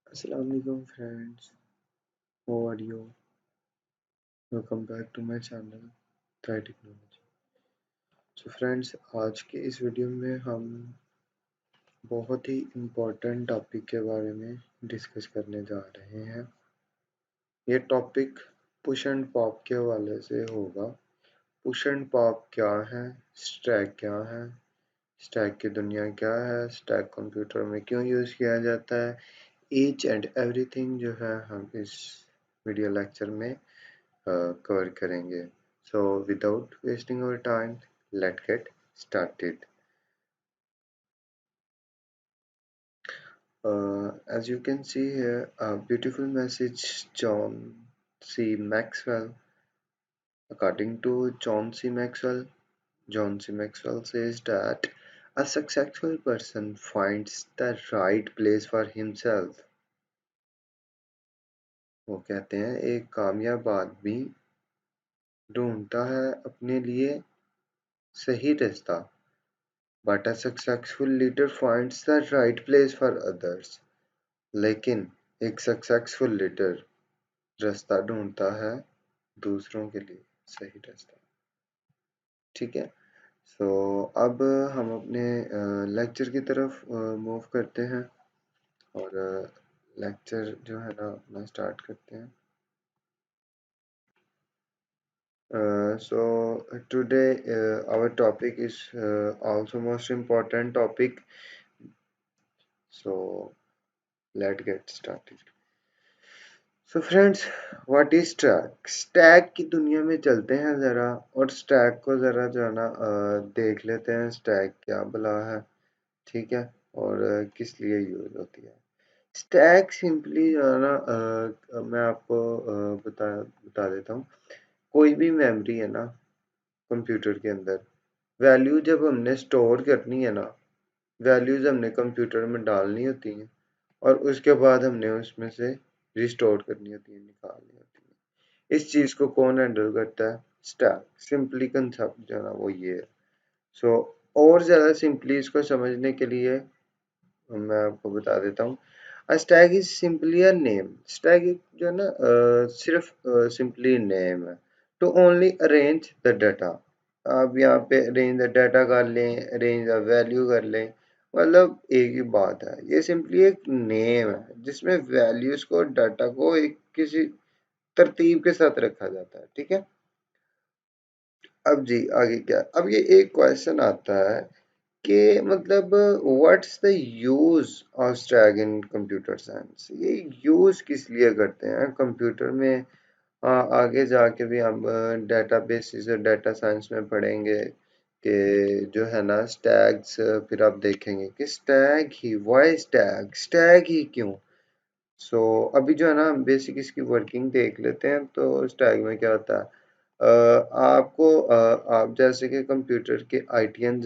Assalamualaikum friends, how are you? Welcome back to my channel Thai Technology. So friends, आज के इस video में हम बहुत ही इम्पोर्टेंट टॉपिक के बारे में डिस्कस करने जा रहे हैं। ये टॉपिक पुश एंड पॉप के हवाले से होगा। पुश एंड पॉप क्या है, स्टैक क्या है, स्टैक की दुनिया क्या है, स्टैक कंप्यूटर में क्यों यूज़ किया जाता है, ईच एंड एवरीथिंग जो है हम इस वीडियो लेक्चर में कवर करेंगे। So without wasting our time, let's get started. As you can see here, a beautiful message John C. Maxwell. According to John C. Maxwell says that a successful person finds the right place for himself. वो कहते हैं एक कामयाब आदमी ढूंढता है अपने लिए सही रास्ता, but a successful leader finds the right place for others. लेकिन एक सक्सेसफुल लीडर रास्ता ढूंढता है दूसरों के लिए सही रास्ता। ठीक है, सो अब हम अपने लेक्चर की तरफ मूव करते हैं और लेक्चर जो है ना अपना स्टार्ट करते हैं। So today our topic is also most important topic, so let's get started. So friends, what is stack? Stack की दुनिया में चलते हैं ज़रा और स्टैक को ज़रा जो है ना देख लेते हैं स्टैक क्या भला है। ठीक है, और किस लिए यूज़ होती है। स्टैक सिंपली जो है ना मैं आपको बता देता हूँ। कोई भी मेमोरी है ना कंप्यूटर के अंदर, वैल्यू जब हमने स्टोर करनी है ना, वैल्यूज़ हमने कंप्यूटर में डालनी होती हैं और उसके बाद हमने उसमें से रिस्टोर करनी होती है, निकालनी होती है। इस चीज़ को कौन हैंडल करता है? स्टैक। सिंपली कंसेप्ट जो है ना वो ये है। सो और ज़्यादा सिंपली इसको समझने के लिए मैं आपको बता देता हूँ। A stack is simply a name. Stack जो है ना सिर्फ सिंपली नेम है to only arrange the data. आप यहाँ पे arrange the data कर लें, arrange the value कर लें, मतलब एक ही बात है। ये सिंपली एक नेम है जिसमें वैल्यूज को, डाटा को एक किसी तरतीब के साथ रखा जाता है। ठीक है, अब जी आगे क्या? अब ये एक क्वेश्चन आता है कि मतलब what's the use of stack in computer science? ये यूज किस लिए करते हैं कंप्यूटर में? आगे जाके भी हम डेटाबेसिस और डेटा साइंस में पढ़ेंगे कि जो है ना स्टैग्स, फिर आप देखेंगे कि स्टैग ही, वाई स्टैग, स्टैग ही क्यों? सो अभी जो है ना बेसिक इसकी वर्किंग देख लेते हैं। तो स्टैग में क्या होता है? आप जैसे कि कंप्यूटर के आईटीएन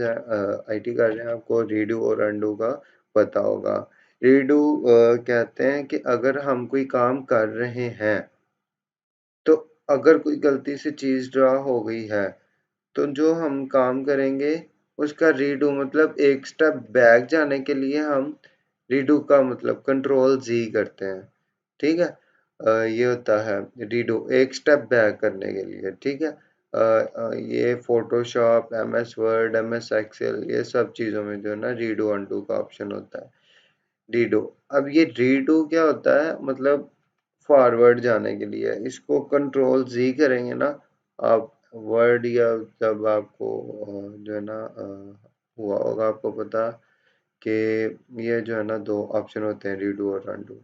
आईटी कर रहे हैं, आपको रीडू और अंडू का पता होगा। रीडू कहते हैं कि अगर हम कोई काम कर रहे हैं तो अगर कोई गलती से चीज ड्रा हो गई है तो जो हम काम करेंगे उसका रीडू, मतलब एक स्टेप बैक जाने के लिए हम रीडू का मतलब कंट्रोल जी करते हैं। ठीक है, ये होता है रीडू, एक स्टेप बैक करने के लिए। ठीक है, ये Photoshop, MS Word, MS Excel, ये सब चीज़ों में जो है ना रीडू अंडू का ऑप्शन होता है। रीडू, अब ये रीडू क्या होता है? मतलब फॉरवर्ड जाने के लिए इसको कंट्रोल जी करेंगे ना आप वर्ड, या जब आपको जो है ना हुआ होगा आपको पता कि ये जो है ना दो ऑप्शन होते हैं, रीडू और अनडू।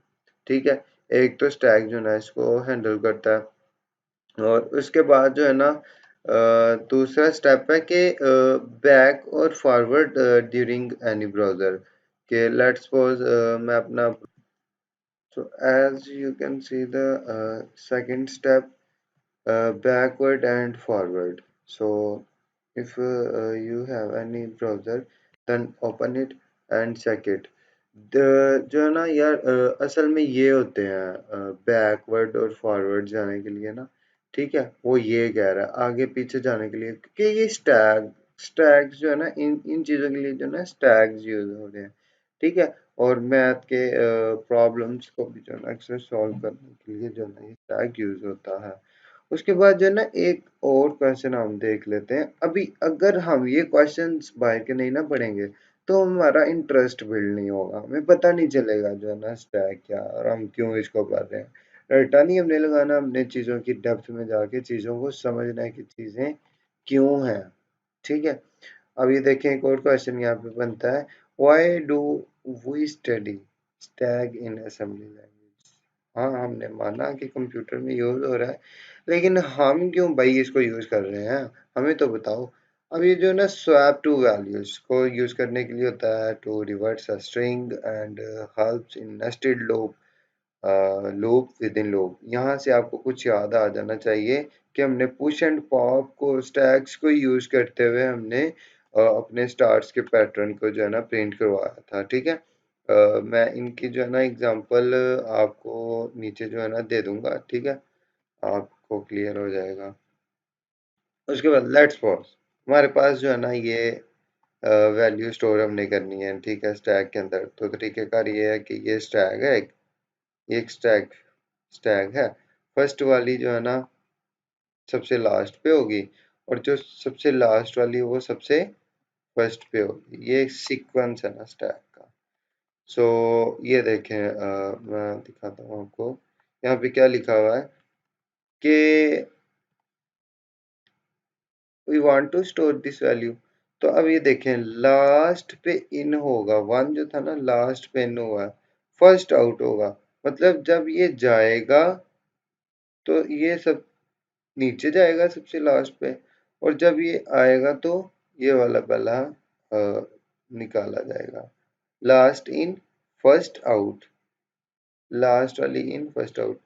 ठीक है, एक तो स्टैक जो है ना इसको हैंडल करता है और उसके बाद जो है ना दूसरा स्टेप है कि बैक और फॉरवर्ड ड्यूरिंग एनी ब्राउजर। के लेट्स सपोज मैं अपना, so as you can see the second step, backward and forward. So if you have any browser, then open it and check it. जो है ना यार असल में ये होते हैं बैकवर्ड और फॉरवर्ड जाने के लिए ना। ठीक है, वो ये कह रहा है आगे पीछे जाने के लिए कि ये स्टैग्स जो है ना इन इन चीज़ों के लिए जो है ना स्टैग्स यूज हो रहे हैं। ठीक है, और मैथ के प्रॉब्लम्स को भी जो है ना अक्सर सॉल्व करने के लिए जो है ना ये स्टैक यूज होता है। उसके बाद जो है ना एक और क्वेश्चन हम देख लेते हैं। अभी अगर हम ये क्वेश्चंस बाहर के नहीं ना पढ़ेंगे तो हमारा इंटरेस्ट बिल्ड नहीं होगा, हमें पता नहीं चलेगा जो है ना स्टैक क्या और हम क्यों इसको कर रहे हैं। रट्टा नहीं हमने लगाना, हमने चीज़ों की डेप्थ में जाके चीज़ों को समझना है कि चीज़ें क्यों हैं। ठीक है। अब ये देखें एक और क्वेश्चन यहाँ पे बनता है, why do we study stack in assembly language. हाँ, हमने माना कि कंप्यूटर में यूज हो रहा है, लेकिन हम क्यों भाई इसको यूज कर रहे हैं, हमें तो बताओ। अब ये जो है ना स्वैप टू वैल्यूज को यूज करने के लिए होता है, to reverse a string and helps in nested loop, loop within loop. यहाँ से आपको कुछ याद आ जाना चाहिए कि हमने पुश एंड पॉप को स्टैक्स को यूज करते हुए हमने अपने स्टार्स के पैटर्न को जो है ना प्रिंट करवाया था। ठीक है। मैं इनकी जो है ना एग्जांपल आपको नीचे जो है ना दे दूंगा। ठीक है, आपको क्लियर हो जाएगा। उसके बाद लेट्स पॉज, हमारे पास जो है ना ये वैल्यू स्टोर हमने करनी है। ठीक है, स्टैक के अंदर तो तरीकेकार ये है कि ये स्टैक है, एक स्टैक स्टैक है। फर्स्ट वाली जो है ना सबसे लास्ट पे होगी, और जो सबसे लास्ट वाली वो सबसे फर्स्ट पे होगी। ये सीक्वेंस है ना स्टैक का। सो ये देखें, मैं दिखाता हूँ आपको। यहाँ पे क्या लिखा हुआ है कि we want to store this value. तो अब ये देखें लास्ट पे इन होगा, वन जो था ना लास्ट पे इन हुआ, फर्स्ट आउट होगा। मतलब जब ये जाएगा तो ये सब नीचे जाएगा सबसे लास्ट पे, और जब ये आएगा तो ये वाला पहला निकाला जाएगा। Last in first out, last वाली इन फर्स्ट आउट।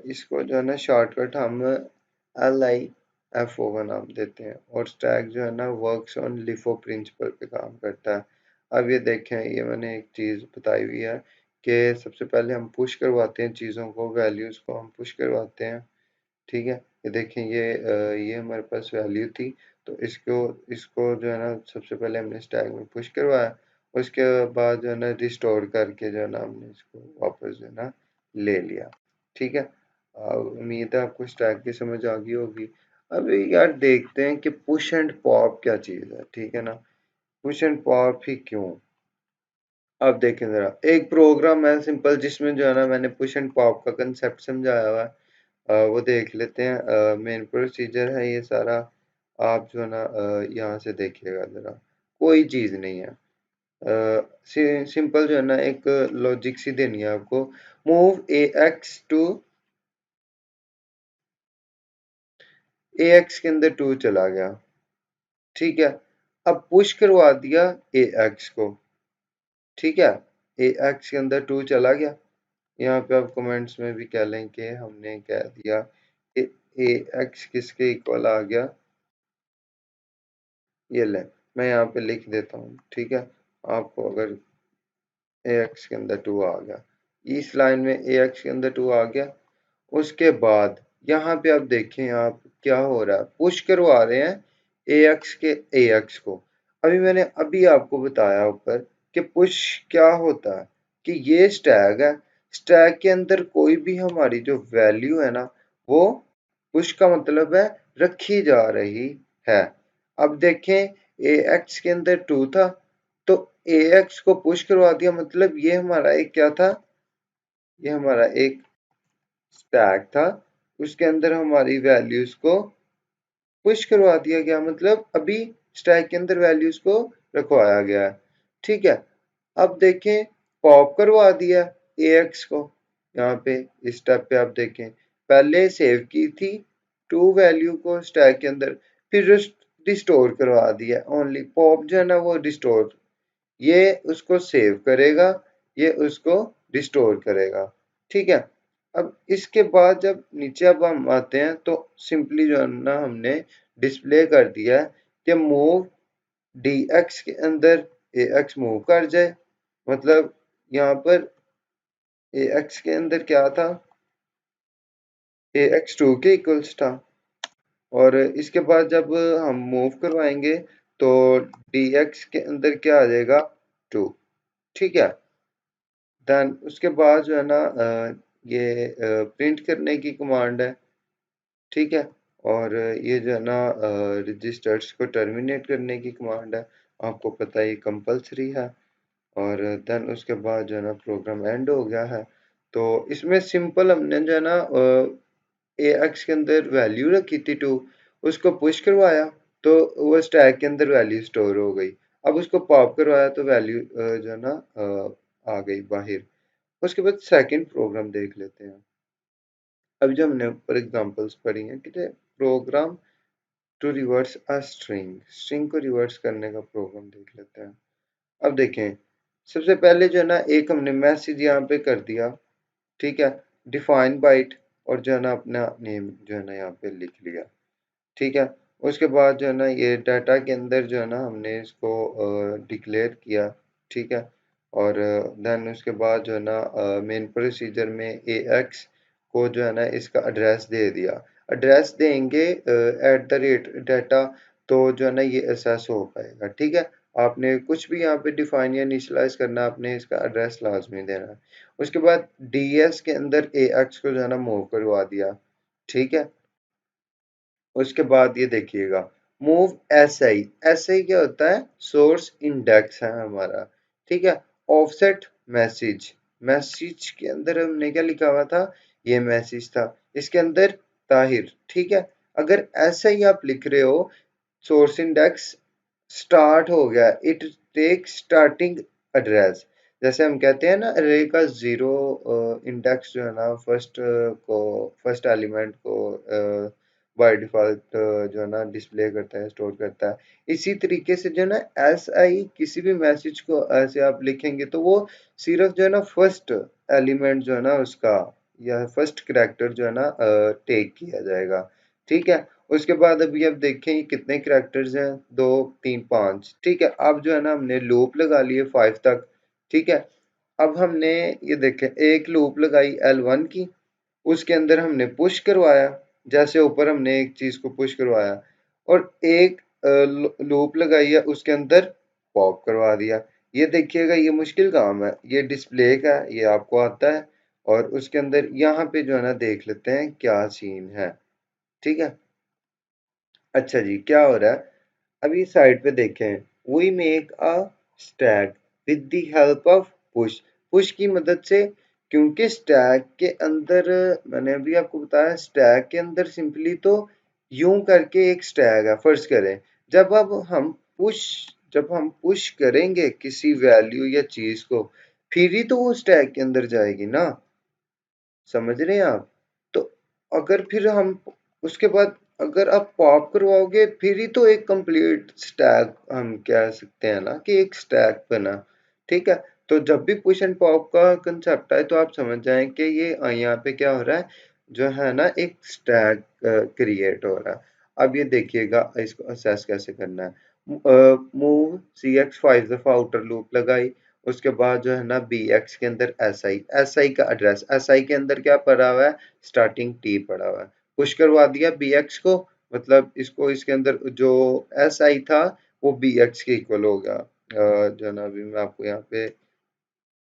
इसको जो है ना शॉर्टकट हम LIFO का नाम देते हैं, और स्टैक जो है ना वर्क्स ऑन लिफो प्रिंसिपल पे काम करता है। अब ये देखें, ये मैंने एक चीज़ बताई हुई है कि सबसे पहले हम पुश करवाते हैं चीज़ों को, वैल्यूज़ को हम पुश करवाते हैं। ठीक है, ये देखें ये हमारे पास वैल्यू थी, तो इसको इसको जो है ना सबसे पहले हमने स्टैक में पुश करवाया, उसके बाद जो है ना रिस्टोर करके जो है ना हमने इसको वापस जो है ना ले लिया। ठीक है, उम्मीद है आपको स्टैक की समझ आ गई होगी। अब यार देखते हैं कि पुश एंड पॉप क्या चीज़ है। ठीक है ना, पुश एंड पॉप ही क्यों। अब देखें ज़रा, एक प्रोग्राम है सिंपल जिसमें जो है ना मैंने पुश एंड पॉप का कंसेप्ट समझाया हुआ है। वो देख लेते हैं। मेन प्रोसीजर है ये सारा। आप जो है ना यहाँ से देखिएगा ज़रा, कोई चीज़ नहीं है। सिंपल जो है ना एक लॉजिक सी देनी है आपको। मूव AX के अंदर 2 चला गया। ठीक है, अब पुश करवा दिया AX को। ठीक है, AX के अंदर 2 चला गया। यहाँ पे आप कमेंट्स में भी कह लें कि हमने कह दिया कि AX किसके इक्वल आ गया। ये लें, मैं यहाँ पे लिख देता हूँ। ठीक है, आपको अगर AX के अंदर 2 आ गया, इस लाइन में AX के अंदर 2 आ गया। उसके बाद यहाँ पे आप देखें, आप क्या हो रहा है, पुश करवा रहे हैं AX के AX को। अभी मैंने अभी आपको बताया ऊपर कि पुश क्या होता है, कि ये स्टैक है, स्टैक के अंदर कोई भी हमारी जो वैल्यू है ना वो पुश का मतलब है रखी जा रही है। अब देखें AX के अंदर 2 था, तो AX को पुश करवा दिया, मतलब ये हमारा एक क्या था, ये हमारा एक स्टैक था, उसके अंदर हमारी वैल्यूज को पुश करवा दिया गया, मतलब अभी स्टैक के अंदर वैल्यूज को रखवाया गया है। ठीक है, अब देखें पॉप करवा दिया AX को। यहाँ पे इस स्टेप पे आप देखें, पहले सेव की थी 2 वैल्यू को स्टैक के अंदर, फिर रिस्टोर करवा दिया। ओनली पॉप जो है ना वो रिस्टोर, ये उसको सेव करेगा, ये उसको रिस्टोर करेगा। ठीक है, अब इसके बाद जब नीचे अब हम आते हैं तो सिंपली जो है ना हमने डिस्प्ले कर दिया है कि मूव DX के अंदर AX मूव कर जाए। मतलब यहाँ पर AX के अंदर क्या था, AX 2 के इक्वल्स था, और इसके बाद जब हम मूव करवाएंगे तो DX के अंदर क्या आ जाएगा, 2। ठीक है, देन उसके बाद जो है ना ये प्रिंट करने की कमांड है, ठीक है। और ये जो है ना रजिस्टर्स को टर्मिनेट करने की कमांड है, आपको पता है ये कंपलसरी है। और देन उसके बाद जो है ना प्रोग्राम एंड हो गया है। तो इसमें सिंपल हमने जो है ना ए एक्स के अंदर वैल्यू रखी थी 2, उसको पुश करवाया तो वो स्टैक के अंदर वैल्यू स्टोर हो गई। अब उसको पॉप करवाया तो वैल्यू जो है ना आ गई बाहर। उसके बाद सेकंड प्रोग्राम देख लेते हैं। अभी जो हमने ऊपर एग्जांपल्स पढ़ी हैं कि program to reverse a string, string को रिवर्स करने का प्रोग्राम देख लेते हैं। अब देखें, सबसे पहले जो है ना एक हमने मैसेज यहाँ पे कर दिया, ठीक है, डिफाइन बाइट, और जो है ना अपना नेम जो है ना यहाँ पे लिख लिया, ठीक है। उसके बाद जो है ना ये डाटा के अंदर जो है ना हमने इसको डिक्लेयर किया, ठीक है। और देन उसके बाद जो है ना मेन प्रोसीजर में ए एक्स को जो है ना इसका एड्रेस दे दिया। एड्रेस देंगे एट द रेट डाटा, तो जो है ना ये एसेस हो पाएगा, ठीक है। आपने कुछ भी यहाँ पे डिफाइन या इनिशियलाइज करना, आपने इसका एड्रेस लाजमी देना है। उसके बाद डी एस के अंदर ए एक्स को जो है ना मूव करवा दिया, ठीक है। उसके बाद ये देखिएगा move S I, S I क्या होता है, सोर्स इंडेक्स है हमारा, ठीक है। ऑफसेट मैसेज, मैसेज के अंदर हमने क्या लिखा हुआ था, ये मैसेज था, इसके अंदर ताहिर, ठीक है। अगर ऐसा ही आप लिख रहे हो, सोर्स इंडेक्स स्टार्ट हो गया, इट टेक स्टार्टिंग एड्रेस, जैसे हम कहते हैं ना अरे का जीरो इंडेक्स जो है ना फर्स्ट एलिमेंट को बाय डिफॉल्ट जो है ना डिस्प्ले करता है, स्टोर करता है। इसी तरीके से जो है ना एस आई किसी भी मैसेज को ऐसे आप लिखेंगे तो वो सिर्फ जो है ना फर्स्ट एलिमेंट जो है ना उसका या फर्स्ट करैक्टर जो है ना टेक किया जाएगा, ठीक है। उसके बाद अभी आप देखें ये कितने करैक्टर्स हैं, 2 3 5, ठीक है। अब जो है ना हमने लूप लगा लिए 5 तक, ठीक है। अब हमने ये देखें एक लूप लगाई L1 की, उसके अंदर हमने पुश करवाया, जैसे ऊपर हमने एक चीज को पुश करवाया, और एक लूप लगाई है उसके अंदर पॉप करवा दिया। ये देखिएगा ये मुश्किल काम है, ये डिस्प्ले का है, ये आपको आता है। और उसके अंदर यहाँ पे जो है ना देख लेते हैं क्या सीन है, ठीक है। अच्छा जी, क्या हो रहा है, अभी साइड पे देखें, we make a stack with the help of push, push की मदद से, क्योंकि स्टैक के अंदर मैंने अभी आपको बताया स्टैक के अंदर सिंपली तो यूं करके एक स्टैक है, फर्ज करें जब अब हम पुश जब हम पुश करेंगे किसी वैल्यू या चीज को, फिर ही तो वो स्टैक के अंदर जाएगी ना, समझ रहे हैं आप। तो अगर फिर हम उसके बाद अगर आप पॉप करवाओगे फिर ही तो एक कंप्लीट स्टैक हम कह सकते हैं ना कि एक स्टैक बना, ठीक है। तो जब भी पुश एंड पॉप का कंसेप्ट आए तो आप समझ जाएं कि ये यहाँ पे क्या हो रहा है, जो है ना एक स्टैक क्रिएट हो रहा है। अब ये देखिएगा इसको असेस कैसे करना है। मूव सी एक्स 5 दफा आउटर लूप लगाई, उसके बाद जो है ना बी एक्स के अंदर एस आई, एस आई का एड्रेस, एस आई के अंदर क्या पड़ा हुआ है, स्टार्टिंग टी पड़ा हुआ है, पुश करवा दिया बी एक्स को, मतलब इसको इसके अंदर जो एस आई था वो बी एक्स के इक्वल होगा। जो है ना अभी मैं आपको यहाँ पे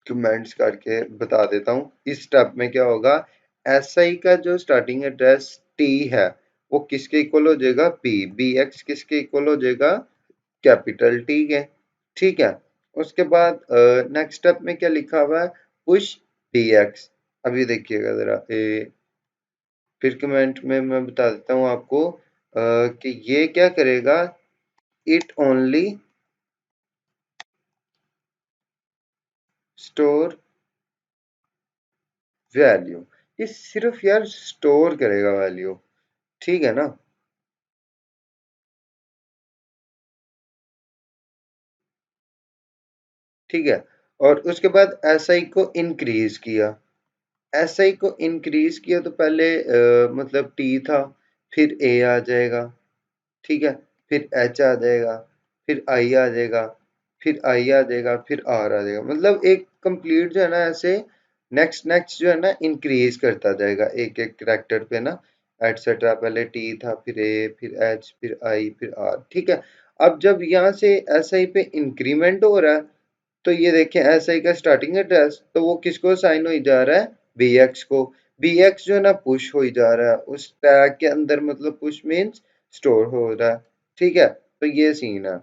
कमेंट्स करके बता देता हूँ। इस स्टेप में क्या होगा, एस आई का जो स्टार्टिंग एड्रेस टी है वो किसके इक्वल हो जाएगा, बी, बी एक्स किसके इक्वल हो जाएगा, कैपिटल टी के, ठीक है। उसके बाद नेक्स्ट स्टेप में क्या लिखा हुआ है, पुश डी एक्स। अभी देखिएगा जरा फिर कमेंट में मैं बता देता हूँ आपको कि ये क्या करेगा, इट ओनली स्टोर वैल्यू, ये सिर्फ यार स्टोर करेगा वैल्यू, ठीक है ना। ठीक है। और उसके बाद एसआई को इंक्रीज किया, एसआई को इंक्रीज किया तो पहले मतलब टी था, फिर ए आ जाएगा, ठीक है, फिर एच आ जाएगा, फिर आई आ जाएगा, फिर आई आ जाएगा, फिर आर आ जाएगा, मतलब एक कंप्लीट जो है ना ऐसे नेक्स्ट नेक्स्ट जो है ना इंक्रीज करता जाएगा एक एक करेक्टर पे ना, एटसेट्रा। पहले टी था, फिर ए, फिर एच, फिर आई, फिर आर, ठीक है। अब जब यहाँ से एस आई पे इंक्रीमेंट हो रहा है तो ये देखें SI का स्टार्टिंग एड्रेस, तो वो किसको असाइन हो जा रहा है, BX को। BX जो है ना पुश हो जा रहा है उस टैग के अंदर, मतलब पुश मीन्स स्टोर हो रहा है, ठीक है। तो ये सीन है।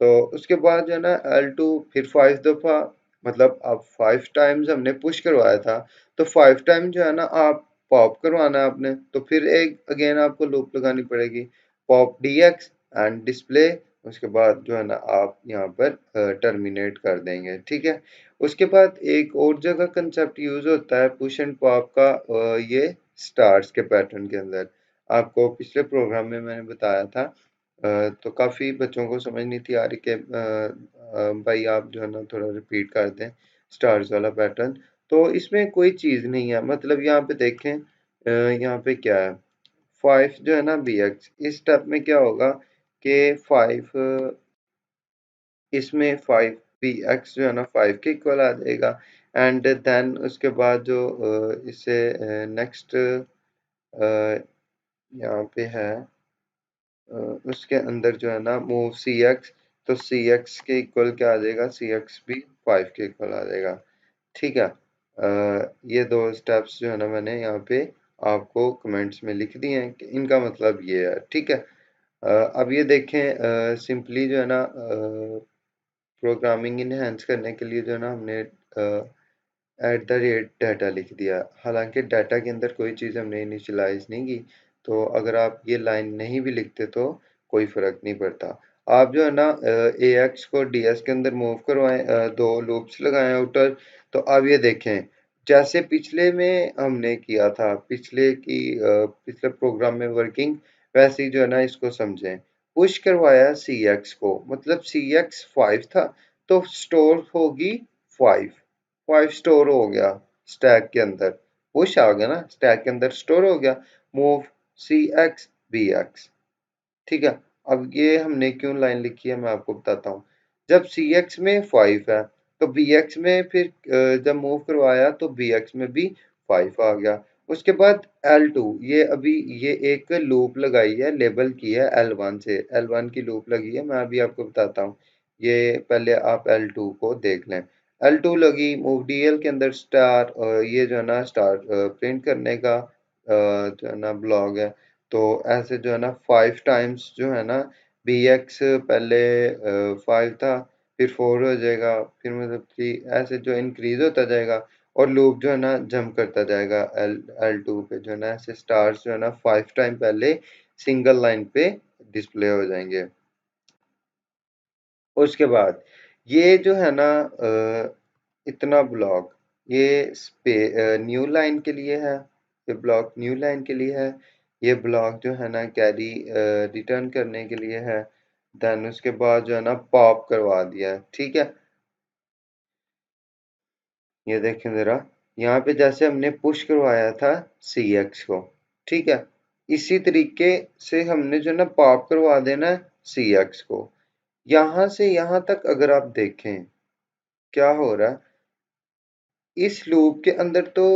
तो उसके बाद जो है ना L2 फिर 5 दफा, मतलब अब 5 टाइम्स हमने पुश करवाया था, तो 5 टाइम जो है ना आप पॉप करवाना है आपने, तो फिर एक अगेन आपको लूप लगानी पड़ेगी, पॉप DX एंड डिस्प्ले। उसके बाद जो है ना आप यहाँ पर टर्मिनेट कर देंगे, ठीक है। उसके बाद एक और जगह कंसेप्ट यूज होता है पुश एंड पॉप का, ये स्टार्स के पैटर्न के अंदर। आपको पिछले प्रोग्राम में मैंने बताया था, तो काफ़ी बच्चों को समझ नहीं थी आ रही कि भाई आप जो है ना थोड़ा रिपीट कर दें स्टार्स वाला पैटर्न। तो इसमें कोई चीज़ नहीं है, मतलब यहाँ पे देखें, यहाँ पे क्या है, 5 जो है ना BX, इस स्टेप में क्या होगा कि 5, इसमें 5 BX जो है ना 5 के इक्वल आ जाएगा। एंड देन उसके बाद जो इससे नेक्स्ट यहाँ पे है, उसके अंदर जो है ना मूव CX, तो CX के इक्वल क्या आ जाएगा, CX भी 5 के इक्वल आ जाएगा, ठीक है। ये दो स्टेप्स जो है ना मैंने यहाँ पे आपको कमेंट्स में लिख दिए हैं कि इनका मतलब ये है, ठीक है। अब ये देखें, सिंपली जो है ना प्रोग्रामिंग इनहेंस करने के लिए जो है ना हमने @डाटा लिख दिया, हालांकि डाटा के अंदर कोई चीज़ हमने इनिशियलाइज नहीं की। तो अगर आप ये लाइन नहीं भी लिखते तो कोई फ़र्क नहीं पड़ता। आप जो है ना AX को DS के अंदर मूव करवाएं, दो लूप्स लगाएं आउटर। तो अब ये देखें, जैसे पिछले में हमने किया था, पिछले प्रोग्राम में वर्किंग, वैसे ही जो है ना इसको समझें। पुश करवाया CX को, मतलब CX 5 था, तो स्टोर होगी 5, 5 स्टोर हो गया स्टैक के अंदर, पुश आ गया ना स्टैक के अंदर स्टोर हो गया, मूव CX BX, ठीक है। अब ये हमने क्यों लाइन लिखी है मैं आपको बताता हूँ। जब CX में 5 है, तो BX में फिर जब मूव करवाया तो BX में भी 5 आ गया। उसके बाद L2, ये अभी ये एक लूप लगाई है, लेबल की है L1 से, L1 की लूप लगी है, मैं अभी आपको बताता हूँ। ये पहले आप L2 को देख लें। L2 लगी मूव DL के अंदर स्टार, ये जो है ना स्टार प्रिंट करने का जो है ना ब्लॉग है। तो ऐसे जो है ना 5 टाइम्स जो है ना BX पहले 5 था, फिर 4 हो जाएगा, फिर मतलब 3, ऐसे जो इंक्रीज होता जाएगा, और लूप जो है ना जंप करता जाएगा L2 पे, जो है ना ऐसे स्टार्स जो है ना 5 टाइम पहले सिंगल लाइन पे डिस्प्ले हो जाएंगे। उसके बाद ये जो है ना इतना ब्लॉक, ये न्यू लाइन के लिए है, ये ब्लॉक न्यू लाइन के लिए है, ये ब्लॉक जो है ना कैरी रिटर्न करने के लिए है। देन उसके बाद जो है ना पॉप करवा दिया है, ठीक है। ये देखें ज़रा, यहाँ पे जैसे हमने पुश करवाया था CX को, ठीक है, इसी तरीके से हमने जो ना पॉप करवा देना है CX को। यहाँ से यहाँ तक अगर आप देखें क्या हो रहा है, इस लूप के अंदर तो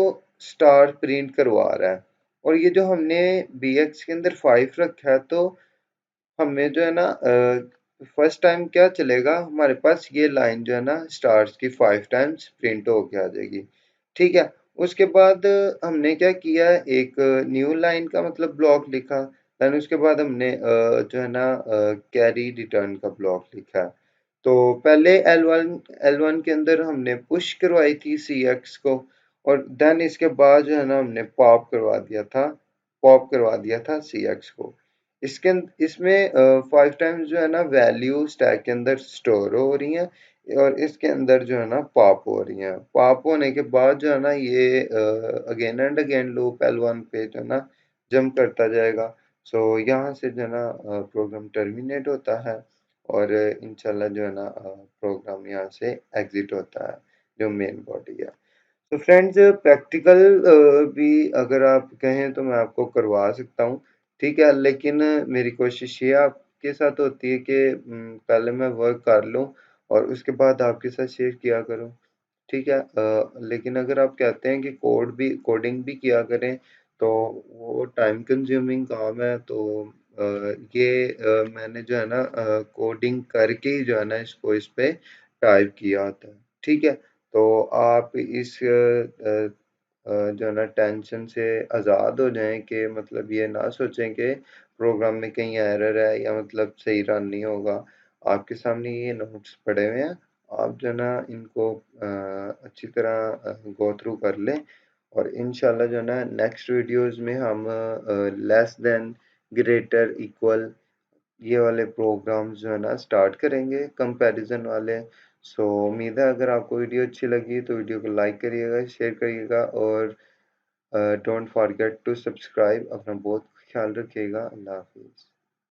स्टार प्रिंट करवा रहा है, और ये जो हमने BX के अंदर 5 रखा है, तो हमें जो है ना फर्स्ट टाइम क्या चलेगा, हमारे पास ये लाइन जो है ना स्टार्स की 5 टाइम्स प्रिंट होके आ जाएगी, ठीक है। उसके बाद हमने क्या किया, एक न्यू लाइन का मतलब ब्लॉक लिखा। देन उसके बाद हमने जो है ना कैरी रिटर्न का ब्लॉक लिखा। तो पहले L1 के अंदर हमने पुश करवाई थी CX को, और देन इसके बाद जो है ना हमने पॉप करवा दिया था CX को। इसमें 5 टाइम्स जो है ना वैल्यू स्टैक के अंदर स्टोर हो रही हैं, और इसके अंदर जो है ना पॉप हो रही हैं। पॉप होने के बाद जो है ना ये again and again loop L1 पे जो है ना जंप करता जाएगा। सो यहाँ से जो है ना प्रोग्राम टर्मिनेट होता है, और इंशाल्लाह जो है ना प्रोग्राम यहाँ से एग्जिट होता है, जो मेन बॉडी है। तो फ्रेंड्स प्रैक्टिकल भी अगर आप कहें तो मैं आपको करवा सकता हूँ, ठीक है, लेकिन मेरी कोशिश ये आपके साथ होती है कि पहले मैं वर्क कर लूँ और उसके बाद आपके साथ शेयर किया करूँ, ठीक है। लेकिन अगर आप कहते हैं कि कोडिंग भी किया करें, तो वो टाइम कंज्यूमिंग काम है, तो मैंने जो है ना कोडिंग करके ही जो है ना इसको इस पे टाइप किया होता है। ठीक है? तो आप इस जो है ना टेंशन से आज़ाद हो जाएँ कि मतलब ये ना सोचें कि प्रोग्राम में कहीं एरर है या मतलब सही रन नहीं होगा। आपके सामने ये नोट्स पड़े हुए हैं, आप जो है ना इनको अच्छी तरह गो थ्रू कर लें और इंशाल्लाह जो है ना नेक्स्ट वीडियोज़ में हम लेस देन, ग्रेटर, इक्वल ये वाले प्रोग्राम्स जो है ना स्टार्ट करेंगे कंपैरिजन वाले। सो उम्मीद है अगर आपको वीडियो अच्छी लगी तो वीडियो को लाइक करिएगा, शेयर करिएगा और डोंट फॉरगेट टू सब्सक्राइब। अपना बहुत ख्याल रखिएगा। अल्लाह हाफिज़।